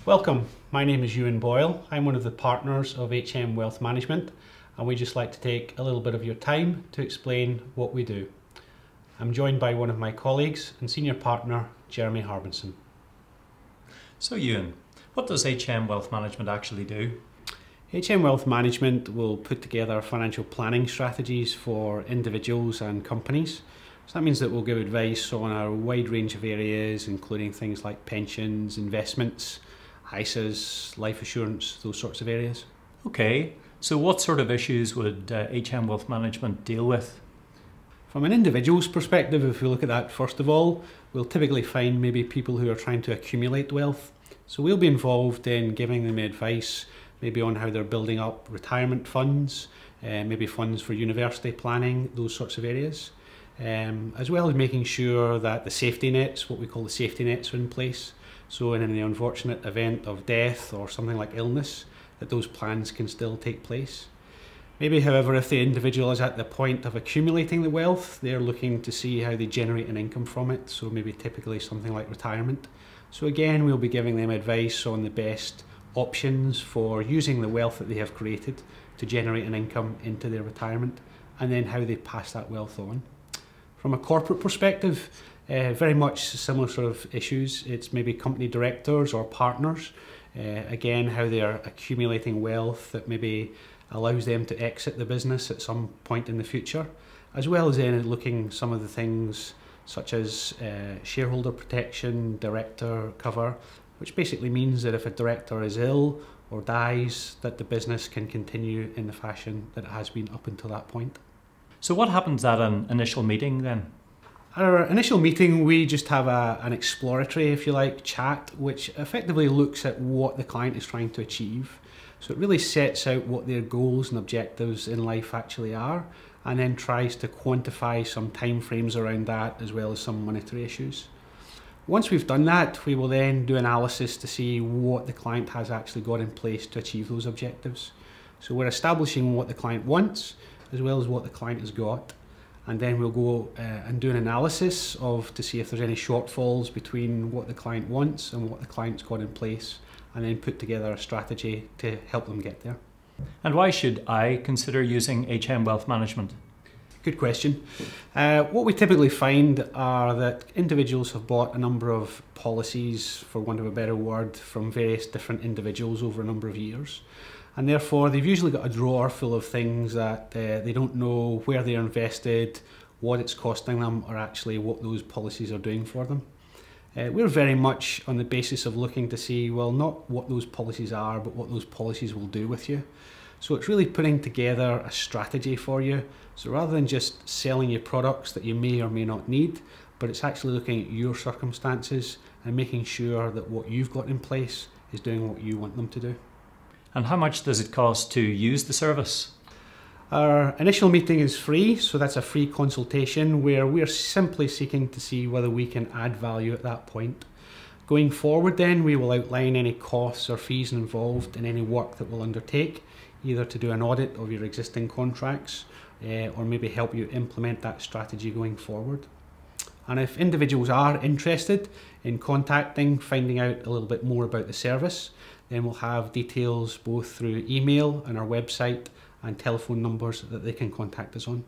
Welcome, my name is Ewan Boyle. I'm one of the partners of HM Wealth Management, and we'd just like to take a little bit of your time to explain what we do. I'm joined by one of my colleagues and senior partner, Jeremy Harbinson. So Ewan, what does HM Wealth Management actually do? HM Wealth Management will put together financial planning strategies for individuals and companies. So that means that we'll give advice on a wide range of areas, including things like pensions, investments, ISAs, life assurance, those sorts of areas. Okay, so what sort of issues would HM Wealth Management deal with? From an individual's perspective, if we look at that first of all, we'll typically find maybe people who are trying to accumulate wealth. So we'll be involved in giving them advice maybe on how they're building up retirement funds, maybe funds for university planning, those sorts of areas. As well as making sure that the safety nets, what we call the safety nets, are in place. So in the unfortunate event of death or something like illness, that those plans can still take place. Maybe, however, if the individual is at the point of accumulating the wealth, they're looking to see how they generate an income from it. So maybe typically something like retirement. So again, we'll be giving them advice on the best options for using the wealth that they have created to generate an income into their retirement, and then how they pass that wealth on. From a corporate perspective, very much similar sort of issues. It's maybe company directors or partners. Again, how they are accumulating wealth that maybe allows them to exit the business at some point in the future, as well as then looking some of the things such as shareholder protection, director cover, which basically means that if a director is ill or dies, that the business can continue in the fashion that it has been up until that point. So what happens at an initial meeting then? At our initial meeting, we just have an exploratory, if you like, chat, which effectively looks at what the client is trying to achieve. So it really sets out what their goals and objectives in life actually are, and then tries to quantify some timeframes around that, as well as some monetary issues. Once we've done that, we will then do analysis to see what the client has actually got in place to achieve those objectives. So we're establishing what the client wants, as well as what the client has got. And then we'll go and do an analysis to see if there's any shortfalls between what the client wants and what the client's got in place, and then put together a strategy to help them get there. And why should I consider using HM Wealth Management? Good question. What we typically find are that individuals have bought a number of policies, for want of a better word, from various different individuals over a number of years. And therefore, they've usually got a drawer full of things that they don't know where they're invested, what it's costing them, or actually what those policies are doing for them. We're very much on the basis of looking to see, well, not what those policies are, but what those policies will do with you. So it's really putting together a strategy for you. So rather than just selling you products that you may or may not need, but it's actually looking at your circumstances and making sure that what you've got in place is doing what you want them to do. And how much does it cost to use the service? Our initial meeting is free, so that's a free consultation where we're simply seeking to see whether we can add value at that point. Going forward then, we will outline any costs or fees involved in any work that we'll undertake, either to do an audit of your existing contracts or maybe help you implement that strategy going forward. And if individuals are interested in contacting, finding out a little bit more about the service, then we'll have details both through email and our website and telephone numbers that they can contact us on.